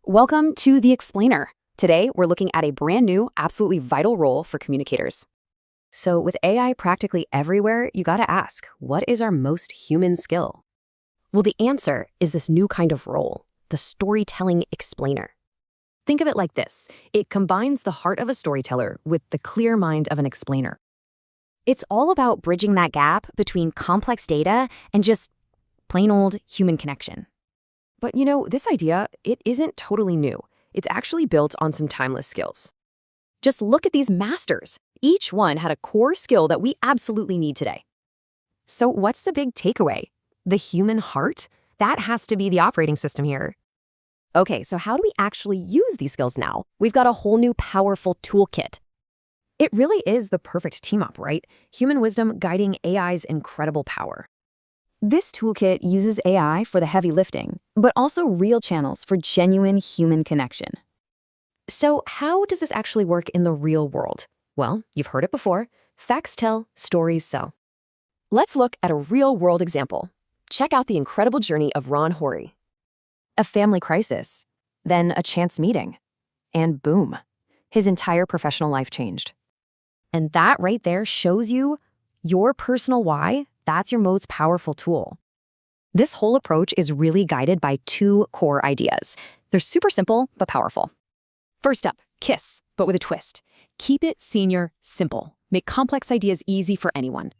Welcome to The Explainer. Today, we're looking at a brand new, absolutely vital role for communicators. So with AI practically everywhere, you gotta ask, what is our most human skill? Well, the answer is this new kind of role, the storytelling explainer. Think of it like this. It combines the heart of a storyteller with the clear mind of an explainer. It's all about bridging that gap between complex data and just plain old human connection. But this idea, it isn't totally new. It's actually built on some timeless skills. Just look at these masters. Each one had a core skill that we absolutely need today. So what's the big takeaway? The human heart? That has to be the operating system here. Okay, so how do we actually use these skills now? We've got a whole new powerful toolkit. It really is the perfect team-up, right? Human wisdom guiding AI's incredible power. This toolkit uses AI for the heavy lifting, but also real channels for genuine human connection. So how does this actually work in the real world? Well, you've heard it before. Facts tell, stories sell. Let's look at a real-world example. Check out the incredible journey of Ron Horry. A family crisis, then a chance meeting, and boom, his entire professional life changed. And that right there shows you your personal why. That's your most powerful tool. This whole approach is really guided by two core ideas. They're super simple, but powerful. First up, KISS, but with a twist. Keep it senior, simple. Make complex ideas easy for anyone.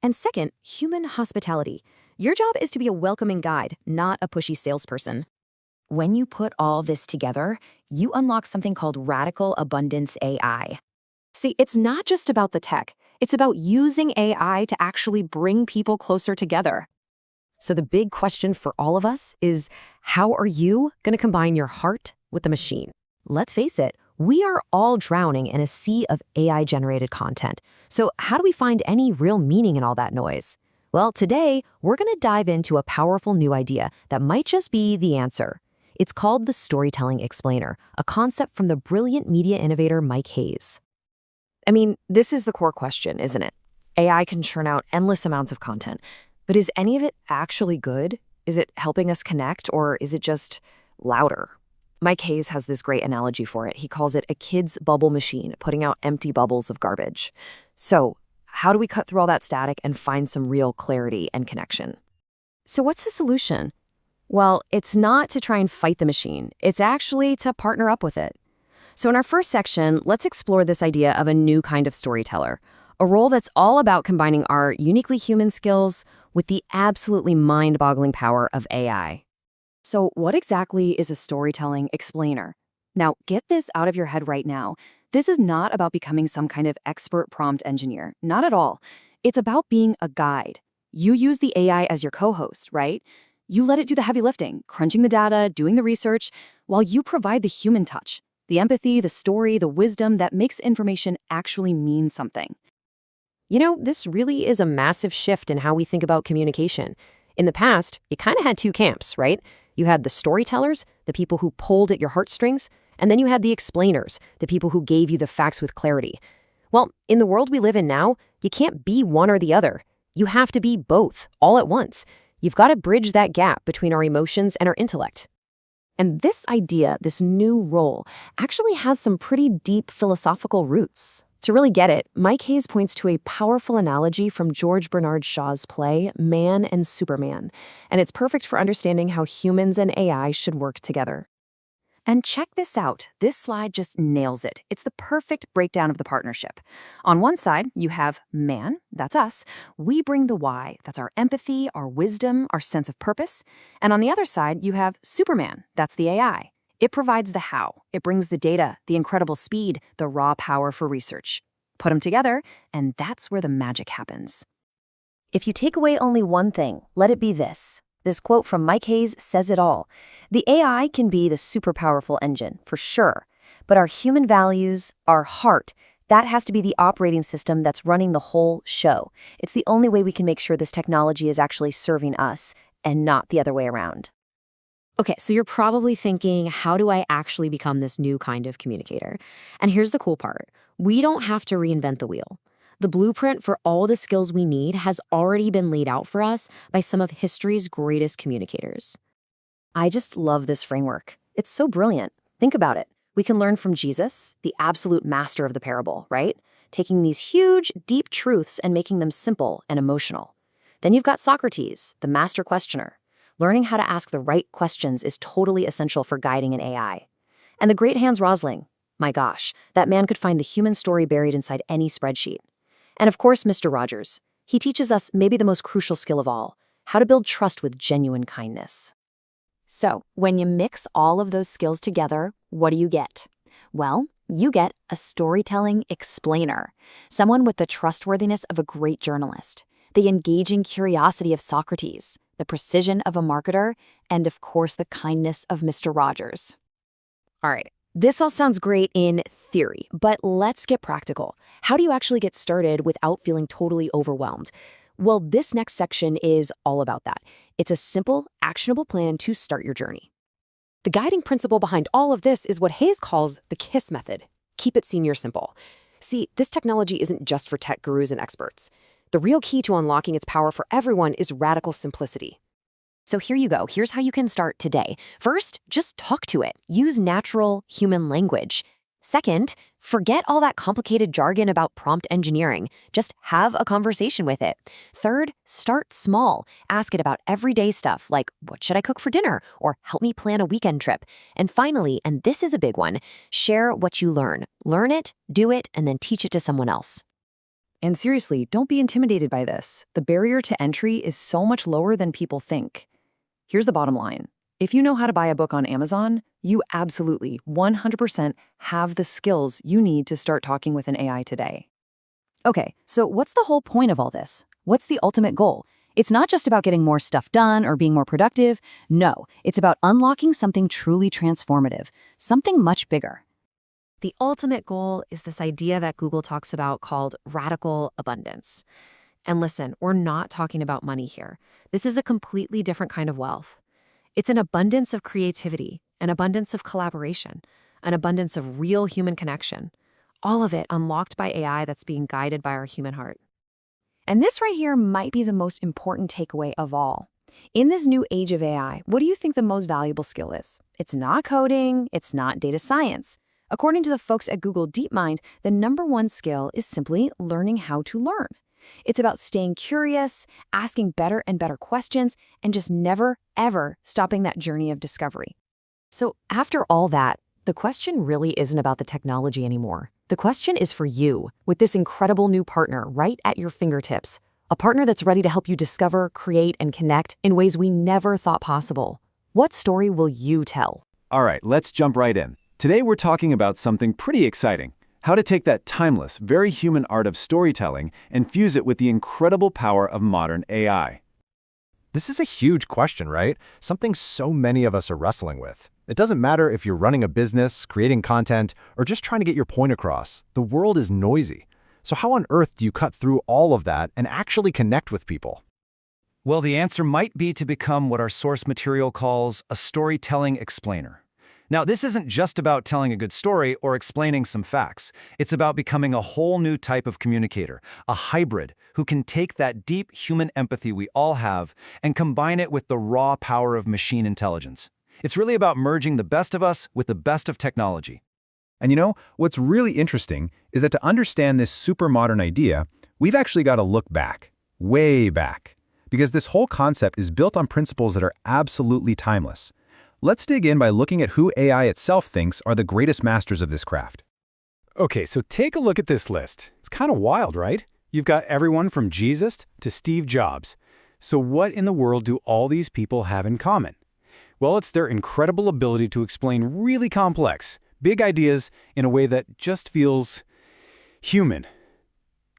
And second, human hospitality. Your job is to be a welcoming guide, not a pushy salesperson. When you put all this together, you unlock something called radical abundance AI. See, it's not just about the tech. It's about using AI to actually bring people closer together. So the big question for all of us is, how are you going to combine your heart with the machine? Let's face it, we are all drowning in a sea of AI-generated content. So how do we find any real meaning in all that noise? Well, today, we're going to dive into a powerful new idea that might just be the answer. It's called the storytelling explainer, a concept from the brilliant media innovator Mike Hayes. I mean, this is the core question, isn't it? AI can churn out endless amounts of content, but is any of it actually good? Is it helping us connect, or is it just louder? Mike Hayes has this great analogy for it. He calls it a kid's bubble machine, putting out empty bubbles of garbage. So, how do we cut through all that static and find some real clarity and connection? So what's the solution? Well, it's not to try and fight the machine. It's actually to partner up with it. So in our first section, let's explore this idea of a new kind of storyteller, a role that's all about combining our uniquely human skills with the absolutely mind-boggling power of AI. So what exactly is a storytelling explainer? Now, get this out of your head right now. This is not about becoming some kind of expert prompt engineer. Not at all. It's about being a guide. You use the AI as your co-host, right? You let it do the heavy lifting, crunching the data, doing the research, while you provide the human touch. The empathy, the story, the wisdom that makes information actually mean something. This really is a massive shift in how we think about communication. In the past, you kind of had two camps, right? You had the storytellers, the people who pulled at your heartstrings, and then you had the explainers, the people who gave you the facts with clarity. Well, in the world we live in now, you can't be one or the other. You have to be both, all at once. You've got to bridge that gap between our emotions and our intellect. And this idea, this new role, actually has some pretty deep philosophical roots. To really get it, Mike Hayes points to a powerful analogy from George Bernard Shaw's play, Man and Superman, and it's perfect for understanding how humans and AI should work together. And check this out. This slide just nails it. It's the perfect breakdown of the partnership. On one side, you have man, that's us. We bring the why, that's our empathy, our wisdom, our sense of purpose. And on the other side, you have Superman, that's the AI. It provides the how. It brings the data, the incredible speed, the raw power for research. Put them together, and that's where the magic happens. If you take away only one thing, let it be this. This quote from Mike Hayes says it all. The AI can be the super powerful engine, for sure. But our human values, our heart, that has to be the operating system that's running the whole show. It's the only way we can make sure this technology is actually serving us and not the other way around. Okay, so you're probably thinking, how do I actually become this new kind of communicator? And here's the cool part. We don't have to reinvent the wheel. The blueprint for all the skills we need has already been laid out for us by some of history's greatest communicators. I just love this framework. It's so brilliant. Think about it. We can learn from Jesus, the absolute master of the parable, right? Taking these huge, deep truths and making them simple and emotional. Then you've got Socrates, the master questioner. Learning how to ask the right questions is totally essential for guiding an AI. And the great Hans Rosling. My gosh, that man could find the human story buried inside any spreadsheet. And of course, Mr. Rogers. He teaches us maybe the most crucial skill of all, how to build trust with genuine kindness. So, when you mix all of those skills together, what do you get? Well, you get a storytelling explainer, someone with the trustworthiness of a great journalist, the engaging curiosity of Socrates, the precision of a marketer, and of course the kindness of Mr. Rogers. All right, this all sounds great in theory, but let's get practical. How do you actually get started without feeling totally overwhelmed? Well, this next section is all about that. It's a simple, actionable plan to start your journey. The guiding principle behind all of this is what Hayes calls the KISS method. Keep it senior simple. See, this technology isn't just for tech gurus and experts. The real key to unlocking its power for everyone is radical simplicity. So here you go. Here's how you can start today. First, just talk to it. Use natural human language. Second, forget all that complicated jargon about prompt engineering. Just have a conversation with it. Third, start small. Ask it about everyday stuff like, what should I cook for dinner? Or help me plan a weekend trip. And finally, and this is a big one, share what you learn. Learn it, do it, and then teach it to someone else. And seriously, don't be intimidated by this. The barrier to entry is so much lower than people think. Here's the bottom line. If you know how to buy a book on Amazon, you absolutely 100% have the skills you need to start talking with an AI today. Okay, so what's the whole point of all this? What's the ultimate goal? It's not just about getting more stuff done or being more productive. No, it's about unlocking something truly transformative, something much bigger. The ultimate goal is this idea that Google talks about called radical abundance. And listen, we're not talking about money here. This is a completely different kind of wealth. It's an abundance of creativity, an abundance of collaboration, an abundance of real human connection. All of it unlocked by AI that's being guided by our human heart. And this right here might be the most important takeaway of all. In this new age of AI, what do you think the most valuable skill is? It's not coding, it's not data science. According to the folks at Google DeepMind, the #1 skill is simply learning how to learn. It's about staying curious, asking better and better questions, and just never, ever stopping that journey of discovery. So after all that, the question really isn't about the technology anymore. The question is for you, with this incredible new partner right at your fingertips. A partner that's ready to help you discover, create, and connect in ways we never thought possible. What story will you tell? All right, let's jump right in. Today we're talking about something pretty exciting. How to take that timeless, very human art of storytelling and fuse it with the incredible power of modern AI. This is a huge question, right? Something so many of us are wrestling with. It doesn't matter if you're running a business, creating content, or just trying to get your point across. The world is noisy. So how on earth do you cut through all of that and actually connect with people? Well, the answer might be to become what our source material calls a storytelling explainer. Now, this isn't just about telling a good story or explaining some facts. It's about becoming a whole new type of communicator, a hybrid who can take that deep human empathy we all have and combine it with the raw power of machine intelligence. It's really about merging the best of us with the best of technology. And you know, what's really interesting is that to understand this super modern idea, we've actually got to look back, way back, because this whole concept is built on principles that are absolutely timeless. Let's dig in by looking at who AI itself thinks are the greatest masters of this craft. Okay, so take a look at this list. It's kind of wild, right? You've got everyone from Jesus to Steve Jobs. So what in the world do all these people have in common? Well, it's their incredible ability to explain really complex, big ideas in a way that just feels human.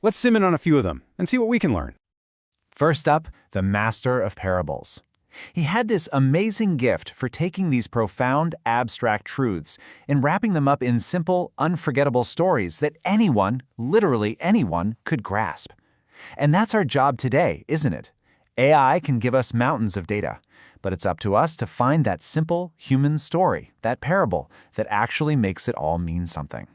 Let's zoom in on a few of them and see what we can learn. First up, the master of parables. He had this amazing gift for taking these profound, abstract truths and wrapping them up in simple, unforgettable stories that anyone, literally anyone, could grasp. And that's our job today, isn't it? AI can give us mountains of data, but it's up to us to find that simple, human story, that parable, that actually makes it all mean something.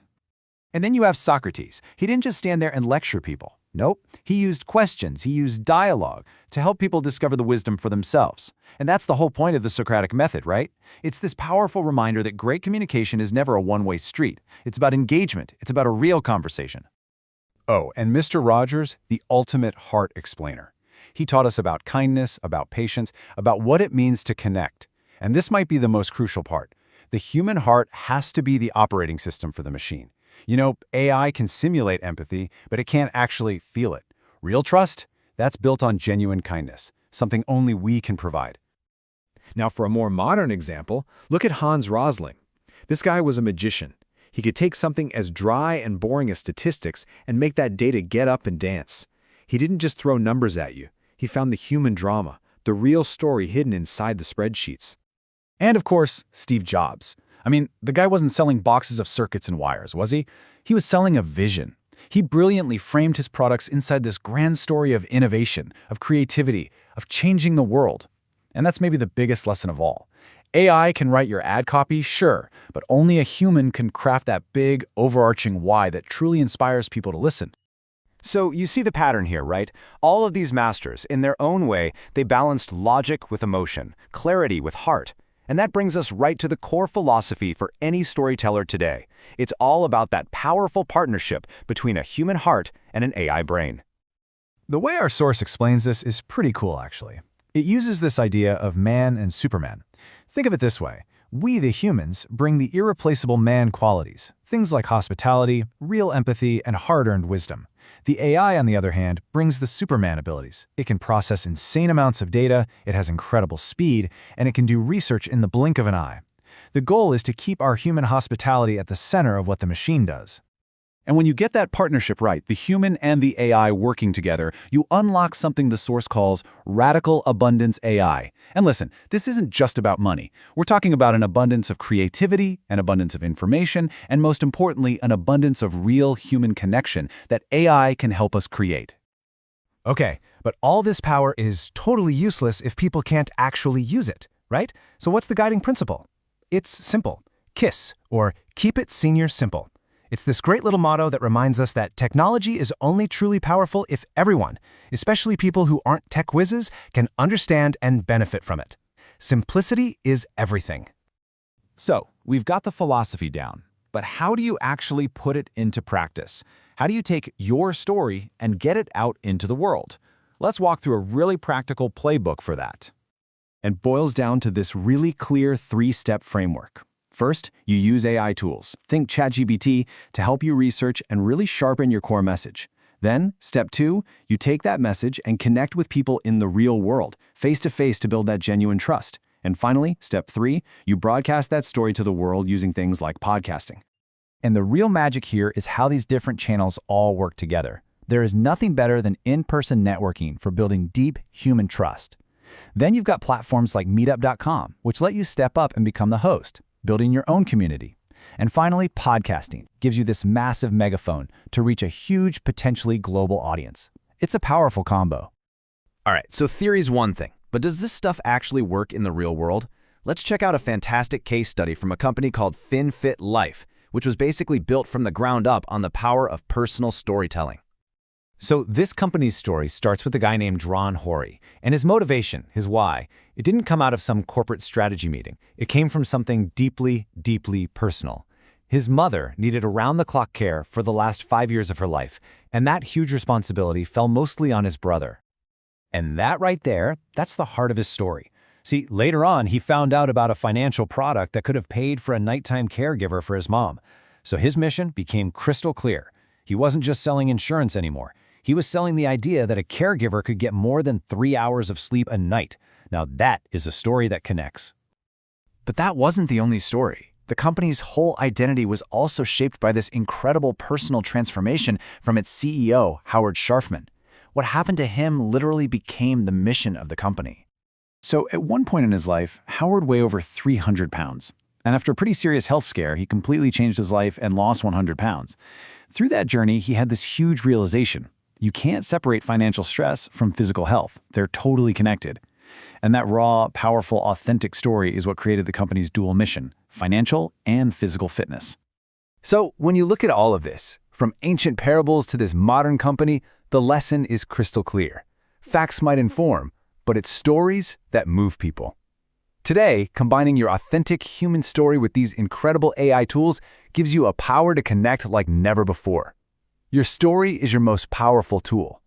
And then you have Socrates. He didn't just stand there and lecture people. Nope, he used questions, he used dialogue to help people discover the wisdom for themselves. And that's the whole point of the Socratic method, right? It's this powerful reminder that great communication is never a one-way street. It's about engagement, it's about a real conversation. Oh, and Mr. Rogers, the ultimate heart explainer. He taught us about kindness, about patience, about what it means to connect. And this might be the most crucial part. The human heart has to be the operating system for the machine. You know, AI can simulate empathy, but it can't actually feel it. Real trust? That's built on genuine kindness, something only we can provide. Now, for a more modern example, look at Hans Rosling. This guy was a magician. He could take something as dry and boring as statistics and make that data get up and dance. He didn't just throw numbers at you. He found the human drama, the real story hidden inside the spreadsheets. And of course, Steve Jobs. I mean, the guy wasn't selling boxes of circuits and wires, was he? He was selling a vision. He brilliantly framed his products inside this grand story of innovation, of creativity, of changing the world. And that's maybe the biggest lesson of all. AI can write your ad copy, sure, but only a human can craft that big, overarching why that truly inspires people to listen. So you see the pattern here, right? All of these masters, in their own way, they balanced logic with emotion, clarity with heart. And that brings us right to the core philosophy for any storyteller today. It's all about that powerful partnership between a human heart and an AI brain. The way our source explains this is pretty cool, actually. It uses this idea of man and Superman. Think of it this way. We, the humans, bring the irreplaceable man qualities, things like hospitality, real empathy, and hard-earned wisdom. The AI, on the other hand, brings the Superman abilities. It can process insane amounts of data, it has incredible speed, and it can do research in the blink of an eye. The goal is to keep our human hospitality at the center of what the machine does. And when you get that partnership right, the human and the AI working together, you unlock something the source calls radical abundance AI. And listen, this isn't just about money. We're talking about an abundance of creativity, an abundance of information, and most importantly, an abundance of real human connection that AI can help us create. Okay, but all this power is totally useless if people can't actually use it, right? So what's the guiding principle? It's simple. KISS, or Keep It Senior Simple. It's this great little motto that reminds us that technology is only truly powerful if everyone, especially people who aren't tech whizzes, can understand and benefit from it. Simplicity is everything. So, we've got the philosophy down, but how do you actually put it into practice? How do you take your story and get it out into the world? Let's walk through a really practical playbook for that. It boils down to this really clear 3-step framework. First, you use AI tools. Think ChatGPT to help you research and really sharpen your core message. Then, step 2, you take that message and connect with people in the real world, face-to-face to build that genuine trust. And finally, step 3, you broadcast that story to the world using things like podcasting. And the real magic here is how these different channels all work together. There is nothing better than in-person networking for building deep human trust. Then you've got platforms like Meetup.com, which let you step up and become the host, building your own community. And finally, podcasting gives you this massive megaphone to reach a huge, potentially global audience. It's a powerful combo. All right, so theory's one thing, but does this stuff actually work in the real world? Let's check out a fantastic case study from a company called FinFit Life, which was basically built from the ground up on the power of personal storytelling. So this company's story starts with a guy named Ron Horry, and his motivation, his why, it didn't come out of some corporate strategy meeting. It came from something deeply, deeply personal. His mother needed around-the-clock care for the last 5 years of her life, and that huge responsibility fell mostly on his brother. And that right there, that's the heart of his story. See, later on, he found out about a financial product that could have paid for a nighttime caregiver for his mom. So his mission became crystal clear. He wasn't just selling insurance anymore. He was selling the idea that a caregiver could get more than 3 hours of sleep a night. Now that is a story that connects. But that wasn't the only story. The company's whole identity was also shaped by this incredible personal transformation from its CEO, Howard Scharfman. What happened to him literally became the mission of the company. So at one point in his life, Howard weighed over 300 pounds. And after a pretty serious health scare, he completely changed his life and lost 100 pounds. Through that journey, he had this huge realization. You can't separate financial stress from physical health. They're totally connected. And that raw, powerful, authentic story is what created the company's dual mission, financial and physical fitness. So when you look at all of this, from ancient parables to this modern company, The lesson is crystal clear. Facts might inform, but it's stories that move people. Today, combining your authentic human story with these incredible AI tools gives you a power to connect like never before. Your story is your most powerful tool.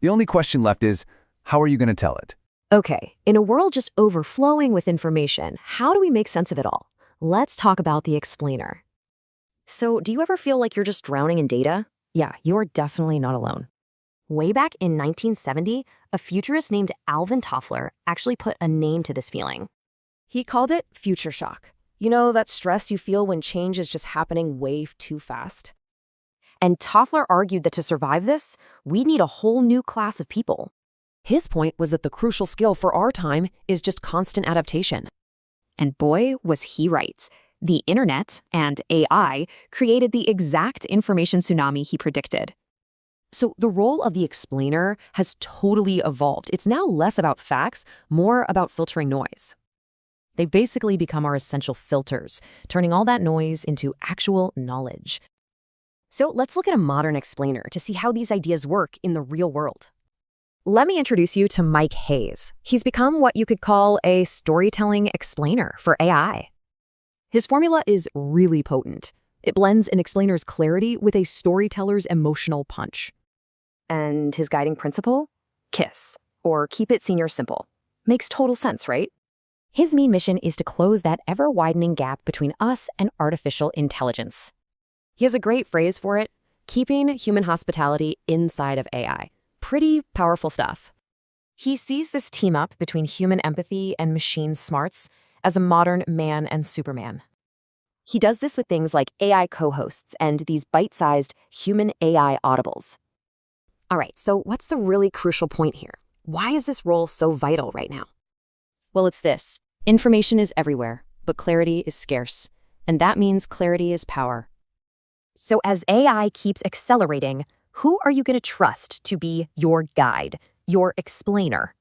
The only question left is, how are you going to tell it? Okay, in a world just overflowing with information, how do we make sense of it all? Let's talk about the explainer. So, do you ever feel like you're just drowning in data? Yeah, you're definitely not alone. Way back in 1970, a futurist named Alvin Toffler actually put a name to this feeling. He called it future shock. You know, that stress you feel when change is just happening way too fast? And Toffler argued that to survive this, we need a whole new class of people. His point was that the crucial skill for our time is just constant adaptation. And boy, was he right. The internet and AI created the exact information tsunami he predicted. So the role of the explainer has totally evolved. It's now less about facts, more about filtering noise. They've basically become our essential filters, turning all that noise into actual knowledge. So let's look at a modern explainer to see how these ideas work in the real world. Let me introduce you to Mike Hayes. He's become what you could call a storytelling explainer for AI. His formula is really potent. It blends an explainer's clarity with a storyteller's emotional punch. And his guiding principle? KISS, or keep it senior simple. Makes total sense, right? His main mission is to close that ever-widening gap between us and artificial intelligence. He has a great phrase for it, keeping human hospitality inside of AI. Pretty powerful stuff. He sees this team-up between human empathy and machine smarts as a modern man and Superman. He does this with things like AI CoHosts and these bite-sized human AI audibles. All right, so what's the really crucial point here? Why is this role so vital right now? Well, it's this. Information is everywhere, but clarity is scarce. And that means clarity is power. So as AI keeps accelerating, who are you going to trust to be your guide, your explainer?